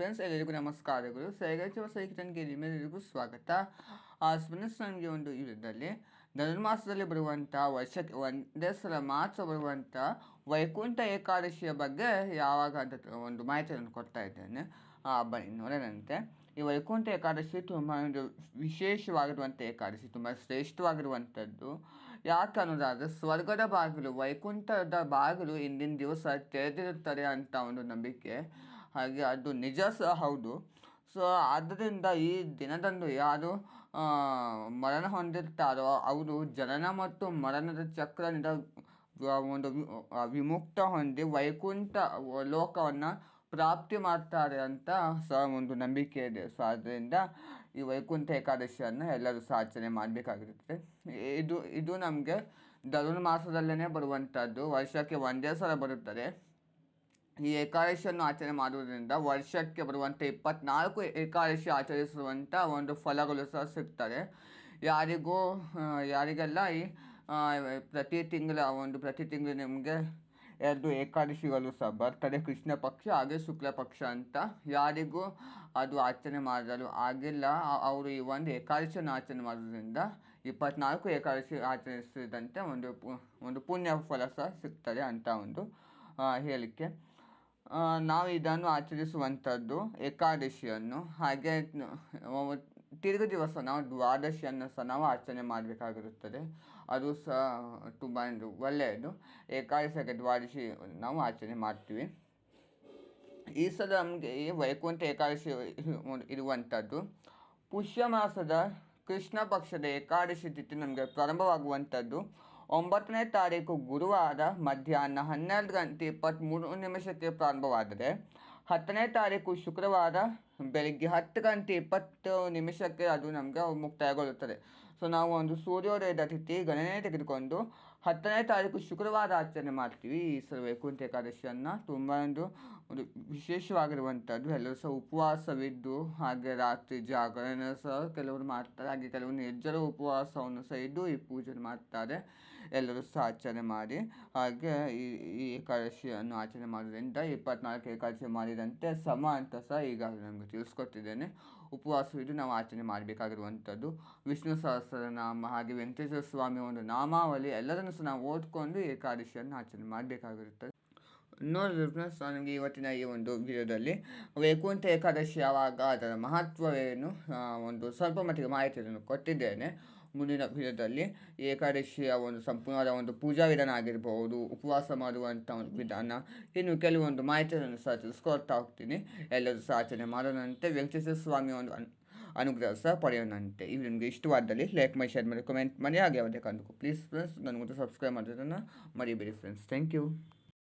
Friends, ಎಲ್ಲರಿಗೂ ನಮಸ್ಕಾರಗಳು. ಸೈಗೈಚ ಸೈಕಿತನ್ಗೆ ನಿಮ್ಮೆಲ್ಲರಿಗೂ ಸ್ವಾಗತ. ಫ್ರೆಂಡ್ಸ್, ನನಗೆ ಒಂದು ಇದರಲ್ಲಿ ಧನುರ್ಮಾಸದಲ್ಲಿ ಬರುವಂಥ ವರ್ಷಕ್ಕೆ ಒಂದೇ ಸಲ ಮಾತ್ರ ಬರುವಂಥ ವೈಕುಂಠ ಏಕಾದಶಿಯ ಬಗ್ಗೆ ಯಾವಾಗ ಅಂತ ಒಂದು ಮಾಹಿತಿಯನ್ನು ಕೊಡ್ತಾ ಇದ್ದೇನೆ. ಬನ್ನಿ ನೋಡೋಣಂತೆ. ಈ ವೈಕುಂಠ ಏಕಾದಶಿ ತುಂಬ ಒಂದು ವಿಶೇಷವಾಗಿರುವಂಥ ಏಕಾದಶಿ, ತುಂಬ ಶ್ರೇಷ್ಠವಾಗಿರುವಂಥದ್ದು. ಯಾಕೆ ಅನ್ನೋದಾದರೆ, ಸ್ವರ್ಗದ ಬಾಗಿಲು, ವೈಕುಂಠದ ಬಾಗಿಲು ಇಂದಿನ ದಿವಸ ತೆರೆದಿರುತ್ತದೆ ಅಂತ ಒಂದು ನಂಬಿಕೆ. ಹಾಗೆ ಅದು ನಿಜ ಸಹ ಹೌದು. ಸೊ ಆದ್ದರಿಂದ ಈ ದಿನದಂದು ಯಾರು ಮರಣ ಹೊಂದಿರ್ತಾರೋ ಅವರು ಜನನ ಮತ್ತು ಮರಣದ ಚಕ್ರದಿಂದ ಒಂದು ವಿಮುಕ್ತ ಹೊಂದಿ ವೈಕುಂಠ ಲೋಕವನ್ನು ಪ್ರಾಪ್ತಿ ಮಾಡ್ತಾರೆ ಅಂತ ಸಹ ಒಂದು ನಂಬಿಕೆ ಇದೆ. ಸೊ ಈ ವೈಕುಂಠ ಏಕಾದಶಿಯನ್ನು ಎಲ್ಲರೂ ಸಹ ಆಚರಣೆ ಮಾಡಬೇಕಾಗಿರುತ್ತೆ. ಇದು ನಮಗೆ ಧನುರ್ಮಾಸದಲ್ಲೇ ಬರುವಂಥದ್ದು, ವರ್ಷಕ್ಕೆ ಒಂದೇ ಸಲ ಬರುತ್ತದೆ. ಈ ಏಕಾದಶಿಯನ್ನು ಆಚರಣೆ ಮಾಡುವುದರಿಂದ ವರ್ಷಕ್ಕೆ ಬರುವಂಥ 24 ಏಕಾದಶಿ ಆಚರಿಸುವಂಥ ಒಂದು ಫಲಗಳು ಸಹ ಸಿಗ್ತದೆ. ಯಾರಿಗೆಲ್ಲ ಈ ಪ್ರತಿ ತಿಂಗಳು ನಿಮಗೆ 2 ಏಕಾದಶಿಗಳು ಸಹ ಬರ್ತದೆ, ಕೃಷ್ಣ ಪಕ್ಷ ಹಾಗೆ ಶುಕ್ಲ ಪಕ್ಷ ಅಂತ. ಯಾರಿಗೂ ಅದು ಆಚರಣೆ ಮಾಡಲು ಆಗಿಲ್ಲ, ಅವರು ಈ ಒಂದು ಏಕಾದಶಿಯನ್ನು ಆಚರಣೆ ಮಾಡೋದ್ರಿಂದ 24 ಏಕಾದಶಿ ಆಚರಿಸಿದಂತೆ ಒಂದು ಪುಣ್ಯ ಫಲ ಸಹ ಸಿಗ್ತದೆ ಅಂತ ಒಂದು ಹೇಳಿಕೆ. ನಾವು ಇದನ್ನು ಆಚರಿಸುವಂಥದ್ದು ಏಕಾದಶಿಯನ್ನು. ಹಾಗೆ ತಿರುಗ ದಿವಸ ನಾವು ದ್ವಾದಶಿಯನ್ನು ಸಹ ನಾವು ಆಚರಣೆ ಮಾಡಬೇಕಾಗಿರುತ್ತದೆ. ಅದು ಸಹ ತುಂಬ ಒಳ್ಳೆಯದು. ಏಕಾದಶಿಗೆ ದ್ವಾದಶಿ ನಾವು ಆಚರಣೆ ಮಾಡ್ತೀವಿ. ಈ ಸಲ ನಮಗೆ ಈ ವೈಕುಂಠ ಏಕಾದಶಿ ಇರುವಂಥದ್ದು ಪುಷ್ಯ ಮಾಸದ ಕೃಷ್ಣ ಪಕ್ಷದ ಏಕಾದಶಿ ತಿಥಿ ನಮಗೆ ಪ್ರಾರಂಭವಾಗುವಂಥದ್ದು 9ನೇ ತಾರೀಕು ಗುರುವಾರ ಮಧ್ಯಾಹ್ನ 12:23 ಪ್ರಾರಂಭವಾದರೆ, 10ನೇ ತಾರೀಕು ಶುಕ್ರವಾರ ಬೆಳಗ್ಗೆ 10:20 ಅದು ನಮಗೆ ಮುಕ್ತಾಯಗೊಳ್ಳುತ್ತದೆ. ಸೊ ನಾವು ಒಂದು ಸೂರ್ಯೋದಯದ ತಿಥಿ ಗಣನೆ ತೆಗೆದುಕೊಂಡು 10ನೇ ತಾರೀಕು ಶುಕ್ರವಾರ ಆಚರಣೆ ಮಾಡ್ತೀವಿ ಈ ಸಲ ವೈಕುಂಠ ಏಕಾದಶಿಯನ್ನು. ತುಂಬ ಒಂದು ವಿಶೇಷವಾಗಿರುವಂಥದ್ದು. ಎಲ್ಲರೂ ಸಹ ಉಪವಾಸವಿದ್ದು ಹಾಗೆ ರಾತ್ರಿ ಜಾಗರಣೆ ಸಹ ಕೆಲವರು ಮಾಡ್ತಾರೆ, ಹಾಗೆ ಕೆಲವರು ನಿರ್ಜಲ ಉಪವಾಸವನ್ನು ಸಹ ಇದ್ದು ಈ ಪೂಜೆ ಮಾಡ್ತಾರೆ. ಎಲ್ಲರೂ ಸಹ ಆಚರಣೆ ಮಾಡಿ ಹಾಗೆ ಈ ಏಕಾದಶಿಯನ್ನು ಆಚರಣೆ ಮಾಡೋದ್ರಿಂದ 24 ಏಕಾದಶಿ ಮಾಡಿದಂತೆ ಸಮ ಅಂತ ಸಹ ಈಗ ನಮಗೆ ತಿಳಿಸ್ಕೊಟ್ಟಿದ್ದೇನೆ. ಉಪವಾಸವಿದ್ದು ನಾವು ಆಚರಣೆ ಮಾಡಬೇಕಾಗಿರುವಂಥದ್ದು ವಿಷ್ಣು ಸಹಸ್ರನಾಮ ಹಾಗೆ ವೆಂಕಟೇಶ್ವರ ಸ್ವಾಮಿ ಒಂದು ನಾಮಾವಳಿ ಎಲ್ಲರನ್ನು ಸಹ ನಾವು ಓದ್ಕೊಂಡು ಏಕಾದಶಿಯನ್ನು ಆಚರಣೆ ಮಾಡಬೇಕಾಗಿರುತ್ತದೆ. ನೋಡಿದ್ರೆ ಫ್ರೆಂಡ್ಸ್, ನನಗೆ ಇವತ್ತಿನ ಈ ಒಂದು ವಿಡಿಯೋದಲ್ಲಿ ವೈಕುಂಠ ಏಕಾದಶಿ ಯಾವಾಗ, ಅದರ ಮಹತ್ವವೇನು ಒಂದು ಸ್ವಲ್ಪ ಮಟ್ಟಿಗೆ ಮಾಹಿತಿಯನ್ನು ಕೊಟ್ಟಿದ್ದೇನೆ. ಮುಂದಿನ ವಿಡಿಯೋದಲ್ಲಿ ಏಕಾದಶಿಯ ಒಂದು ಸಂಪೂರ್ಣವಾದ ಒಂದು ಪೂಜಾ ವಿಧಾನ ಆಗಿರ್ಬೋದು, ಉಪವಾಸ ಮಾಡುವಂಥ ಒಂದು ವಿಧಾನ, ಇನ್ನು ಕೆಲವೊಂದು ಮಾಹಿತಿಯನ್ನು ಸಹ ತಿಳಿಸ್ಕೊಡ್ತಾ ಹೋಗ್ತೀನಿ. ಎಲ್ಲರೂ ಸಹ ಆಚರಣೆ ಮಾಡೋಣಂತೆ, ವೆಂಕಟೇಶ್ವರ ಸ್ವಾಮಿ ಒಂದು ಅನುಗ್ರಹ ಸಹ ಪಡೆಯೋಣಂತೆ. ಇದು ನಿಮಗೆ ಇಷ್ಟವಾದಲ್ಲಿ ಲೈಕ್ ಮಾಡಿ, ಶೇರ್ ಮಾಡಿ, ಕಮೆಂಟ್ ಮಾಡಿ. ಹಾಗೆ ಯಾವುದೇ ಕಾರಣಕ್ಕೂ ಪ್ಲೀಸ್ ಫ್ರೆಂಡ್ಸ್ ನನಗೊಂದು ಸಬ್ಸ್ಕ್ರೈಬ್ ಮಾಡೋದನ್ನು ಮರಿಬೇಡಿ ಫ್ರೆಂಡ್ಸ್. Thank you.